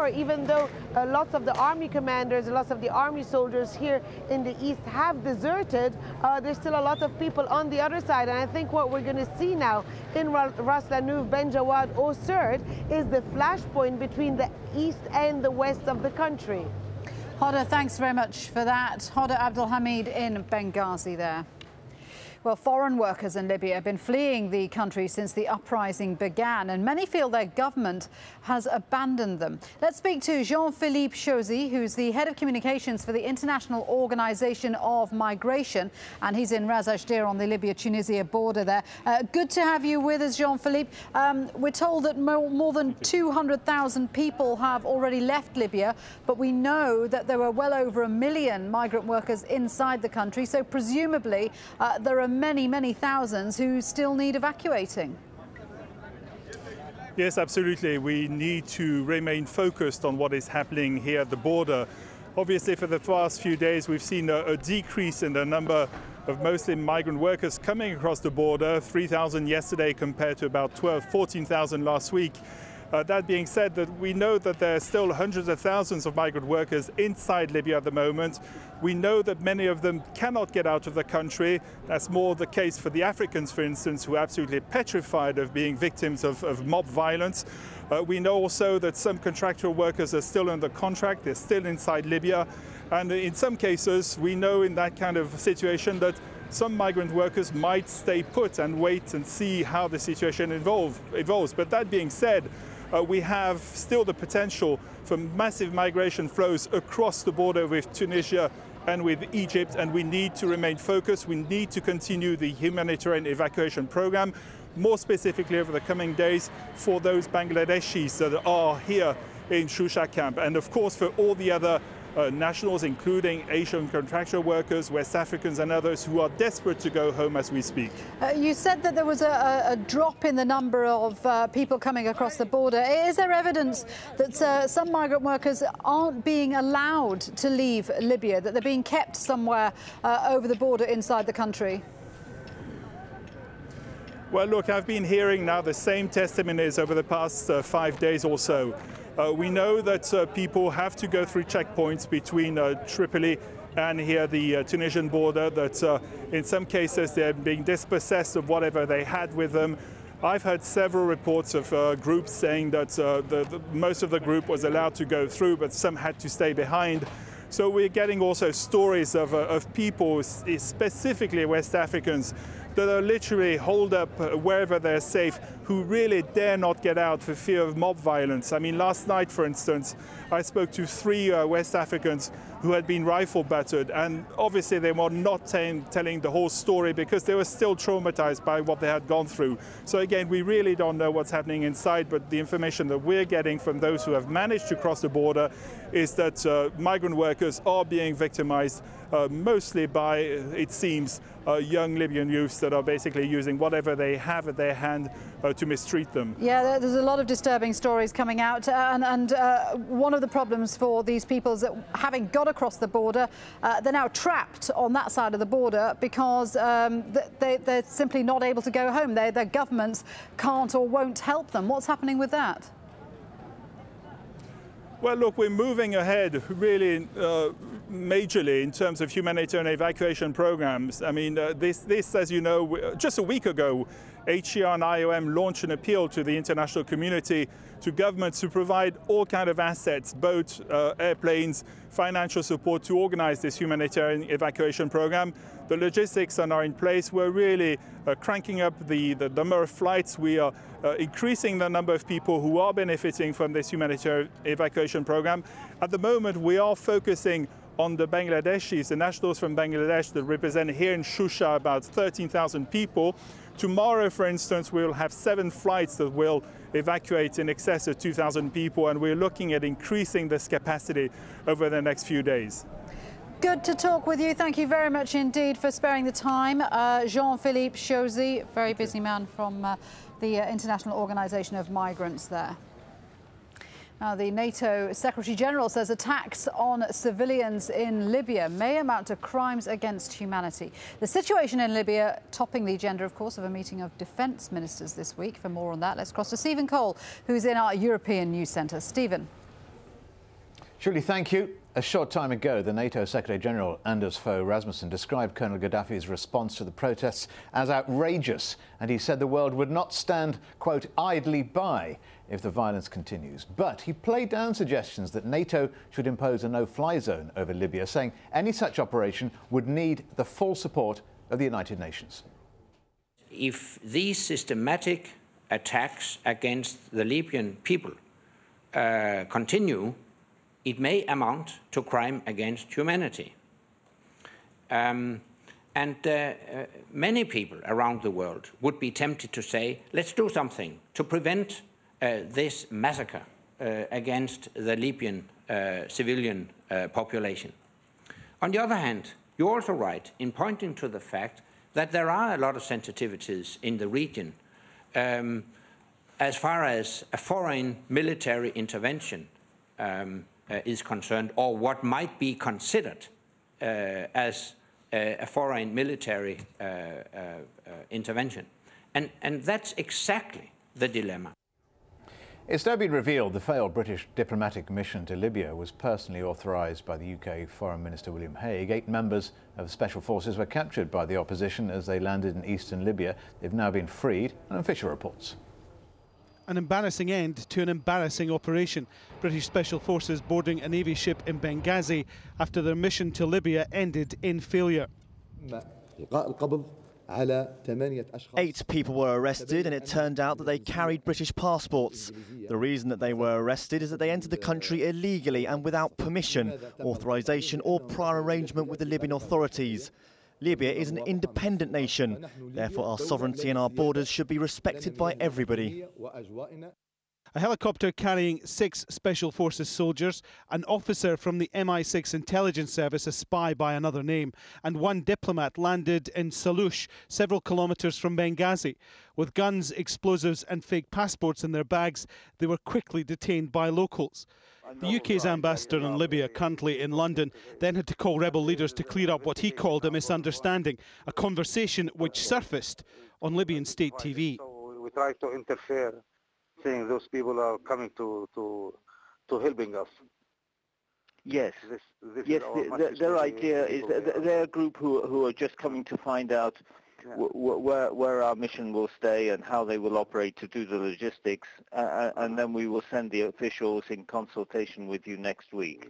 power, even though lots of the army commanders, lots of the army soldiers here in the east have deserted, there's still a lot of people on the other side. And I think what we're going to see now in Ras Lanuf, Ben Jawad, Au Sirte is the flashpoint between the east and the west of the country. Hoda, thanks very much for that. Hoda Abdelhamid in Benghazi there. Well, foreign workers in Libya have been fleeing the country since the uprising began, and many feel their government has abandoned them. Let's speak to Jean-Philippe Chauzy, who's the head of communications for the International Organization of Migration, and he's in Ras AlJazeera on the Libya-Tunisia border there. Good to have you with us, Jean-Philippe. We're told that more than 200,000 people have already left Libya, but we know that there were well over 1 million migrant workers inside the country, so presumably there are many thousands who still need evacuating. Yes, absolutely. We need to remain focused on what is happening here at the border. Obviously, for the past few days, we've seen a decrease in the number of mostly migrant workers coming across the border, 3,000 yesterday compared to about 14,000 last week. That being said, that we know that there are still hundreds of thousands of migrant workers inside Libya at the moment. We know that many of them cannot get out of the country. That's more the case for the Africans, for instance, who are absolutely petrified of being victims of mob violence. We know also that some contractual workers are still under contract. They're still inside Libya. And in some cases, we know in that kind of situation that some migrant workers might stay put and wait and see how the situation evolves. But that being said, we have still the potential for massive migration flows across the border with Tunisia and with Egypt, and we need to remain focused. We need to continue the humanitarian evacuation program, more specifically over the coming days for those Bangladeshis that are here in Shusha camp, and of course for all the other nationals, including Asian contractual workers, West Africans and others who are desperate to go home as we speak. You said that there was a drop in the number of people coming across the border. Is there evidence that some migrant workers aren't being allowed to leave Libya, that they're being kept somewhere over the border inside the country? Well, look, I've been hearing now the same testimonies over the past 5 days or so. We know that people have to go through checkpoints between Tripoli and here the Tunisian border, that in some cases they're being dispossessed of whatever they had with them. I've heard several reports of groups saying that most of the group was allowed to go through, but some had to stay behind. So we're getting also stories of people, specifically West Africans, that are literally holed up wherever they're safe, who really dare not get out for fear of mob violence. I mean, last night, for instance, I spoke to 3 West Africans who had been rifle battered, and obviously they were not telling the whole story because they were still traumatized by what they had gone through. So again, we really don't know what's happening inside, but the information that we're getting from those who have managed to cross the border is that migrant workers are being victimized mostly by, it seems, young Libyan youths that are basically using whatever they have at their hand to mistreat them. Yeah, there's a lot of disturbing stories coming out, and one of the problems for these people is that having got across the border, they're now trapped on that side of the border because they're simply not able to go home. Their governments can't or won't help them. What's happening with that? Well, look, we're moving ahead really majorly in terms of humanitarian evacuation programs. I mean, this, as you know, just a week ago, HCR and IOM launched an appeal to the international community, to governments to provide all kinds of assets, boats, airplanes, financial support to organize this humanitarian evacuation program. The logistics are in place. We're really cranking up the number of flights. We are increasing the number of people who are benefiting from this humanitarian evacuation program. At the moment, we are focusing on the Bangladeshis, the nationals from Bangladesh that represent here in Shusha about 13,000 people. Tomorrow, for instance, we'll have 7 flights that will evacuate in excess of 2,000 people, and we're looking at increasing this capacity over the next few days. Good to talk with you. Thank you very much indeed for sparing the time. Jean-Philippe Chauzy, very busy man from the International Organization of Migrants there. Now, the NATO Secretary-General says attacks on civilians in Libya may amount to crimes against humanity. The situation in Libya topping the agenda, of course, of a meeting of defence ministers this week. For more on that, let's cross to Stephen Cole, who's in our European News Centre. Stephen. Julie, thank you. A short time ago, the NATO Secretary-General Anders Fogh Rasmussen described Colonel Gaddafi's response to the protests as outrageous, and he said the world would not stand, quote, idly by if the violence continues. But he played down suggestions that NATO should impose a no-fly zone over Libya, saying any such operation would need the full support of the United Nations. If these systematic attacks against the Libyan people continue, it may amount to crime against humanity. Many people around the world would be tempted to say, let's do something to prevent this massacre against the Libyan civilian population. On the other hand, you're also right in pointing to the fact that there are a lot of sensitivities in the region as far as a foreign military intervention is concerned, or what might be considered as a foreign military intervention. And that's exactly the dilemma. It's now been revealed the failed British diplomatic mission to Libya was personally authorised by the UK Foreign Minister William Hague. 8 members of the Special Forces were captured by the opposition as they landed in eastern Libya. They've now been freed, an official reports. An embarrassing end to an embarrassing operation. British Special Forces boarding a Navy ship in Benghazi after their mission to Libya ended in failure. 8 people were arrested, and it turned out that they carried British passports. The reason that they were arrested is that they entered the country illegally and without permission, authorisation or prior arrangement with the Libyan authorities. Libya is an independent nation. Therefore, our sovereignty and our borders should be respected by everybody. A helicopter carrying 6 Special Forces soldiers, an officer from the MI6 intelligence service, a spy by another name, and 1 diplomat landed in Salouche, several kilometres from Benghazi. With guns, explosives and fake passports in their bags, they were quickly detained by locals. The UK's ambassador in Libya, currently in London, then had to call rebel leaders to clear up what he called a misunderstanding, a conversation which surfaced on Libyan state TV. So we tried to interfere, saying those people are coming to helping us. Yes, This their idea is that they're a group who are just coming to find out where our mission will stay and how they will operate to do the logistics, and then we will send the officials in consultation with you next week.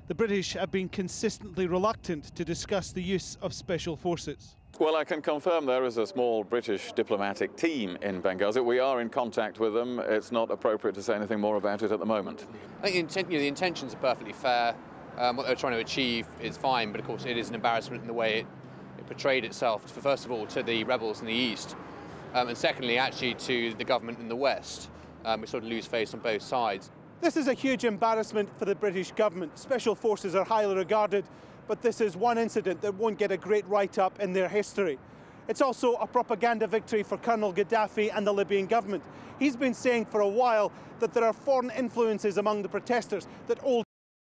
The British have been consistently reluctant to discuss the use of special forces. Well, I can confirm there is a small British diplomatic team in Benghazi. We are in contact with them. It's not appropriate to say anything more about it at the moment. I think the intentions are perfectly fair. What they're trying to achieve is fine, but of course it is an embarrassment in the way it portrayed itself, first of all, to the rebels in the east, and secondly, actually, to the government in the west. We sort of lose face on both sides. This is a huge embarrassment for the British government. Special forces are highly regarded, but this is one incident that won't get a great write-up in their history. It's also a propaganda victory for Colonel Gaddafi and the Libyan government. He's been saying for a while that there are foreign influences among the protesters, that old